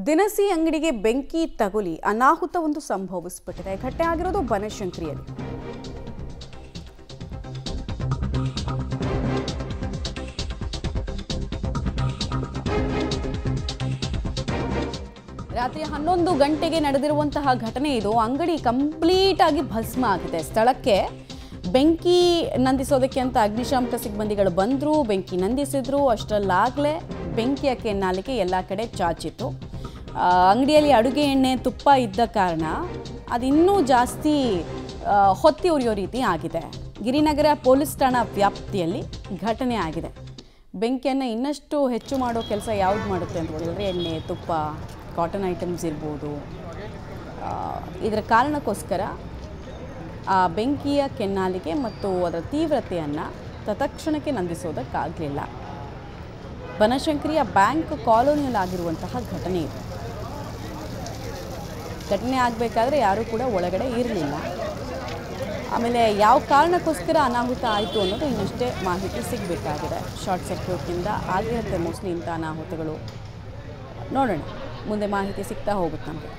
ದಿನಸಿ ಅಂಗಡಿಗೆ ಬೆಂಕಿ ತಗುಲಿ ಅನಾಹುತವೊಂದು ಸಂಭವಿಸಿಬಿಟ್ಟಿದೆ. ಘಟನೆ ಆಗಿರೋದು ಬನಶಂಕರಿಯಲ್ಲಿ. ರಾತ್ರಿ 11 ಗಂಟೆಗೆ ನಡೆದಿರುವಂತಹ ಘಟನೆ ಇದು. ಅಂಗಡಿ ಕಂಪ್ಲೀಟ್ ಆಗಿ ಭಸ್ಮ ಆಗಿದೆ. ಸ್ಥಳಕ್ಕೆ ಬೆಂಕಿ ನಂದಿಸೋದಕ್ಕೆ ಅಂತ ಅಗ್ನಿಶಾಮಕ ಸಿಬ್ಬಂದಿಗಳು ಬಂದರು, ಬೆಂಕಿ ನಂದಿಸಿದ್ರು. ಅಷ್ಟರಲ್ಲಾಗಲೇ ಬೆಂಕಿಯ ಕೆನ್ನಾಲಿಗೆ ಎಲ್ಲ ಕಡೆ ಚಾಚಿತ್ತು. ಅಂಗಡಿಯಲ್ಲಿ ಅಡುಗೆ ಎಣ್ಣೆ ತುಪ್ಪ ಇದ್ದ ಕಾರಣ ಅದಿನ್ನೂ ಜಾಸ್ತಿ ಹೊತ್ತಿ ಉರಿಯೋ ರೀತಿ ಆಗಿದೆ. ಗಿರಿನಗರ ಪೊಲೀಸ್ ಠಾಣಾ ವ್ಯಾಪ್ತಿಯಲ್ಲಿ ಘಟನೆ ಆಗಿದೆ. ಬೆಂಕಿಯನ್ನು ಇನ್ನಷ್ಟು ಹೆಚ್ಚು ಮಾಡೋ ಕೆಲಸ ಯಾವುದು ಮಾಡುತ್ತೆ ಅಂತ ಹೇಳಿದ್ರೆ ಎಣ್ಣೆ ತುಪ್ಪ ಕಾಟನ್ ಐಟಮ್ಸ್ ಇರ್ಬೋದು. ಇದರ ಕಾರಣಕ್ಕೋಸ್ಕರ ಆ ಬೆಂಕಿಯ ಕೆನ್ನಾಲಿಗೆ ಮತ್ತು ಅದರ ತೀವ್ರತೆಯನ್ನು ತತ್ಕ್ಷಣಕ್ಕೆ ನಂದಿಸೋದಕ್ಕಾಗಲಿಲ್ಲ. ಬನಶಂಕರಿಯ ಬ್ಯಾಂಕ್ ಕಾಲೋನಿಯಲ್ಲಾಗಿರುವಂತಹ ಘಟನೆ ಇದು. ಘಟನೆ ಆಗಬೇಕಾದ್ರೆ ಯಾರೂ ಕೂಡ ಒಳಗಡೆ ಇರಲಿಲ್ಲ. ಆಮೇಲೆ ಯಾವ ಕಾರಣಕ್ಕೋಸ್ಕರ ಅನಾಹುತ ಆಯಿತು ಅನ್ನೋದು ಇನ್ನಷ್ಟೇ ಮಾಹಿತಿ ಸಿಗಬೇಕಾಗಿದೆ. ಶಾರ್ಟ್ ಸರ್ಕ್ಯೂಟ್ನಿಂದ ಆಗಿರುತ್ತೆ ಮೋಸ್ಟ್ಲಿ ಇಂಥ ಅನಾಹುತಗಳು. ನೋಡೋಣ, ಮುಂದೆ ಮಾಹಿತಿ ಸಿಗ್ತಾ ಹೋಗುತ್ತೆ ನಮಗೆ.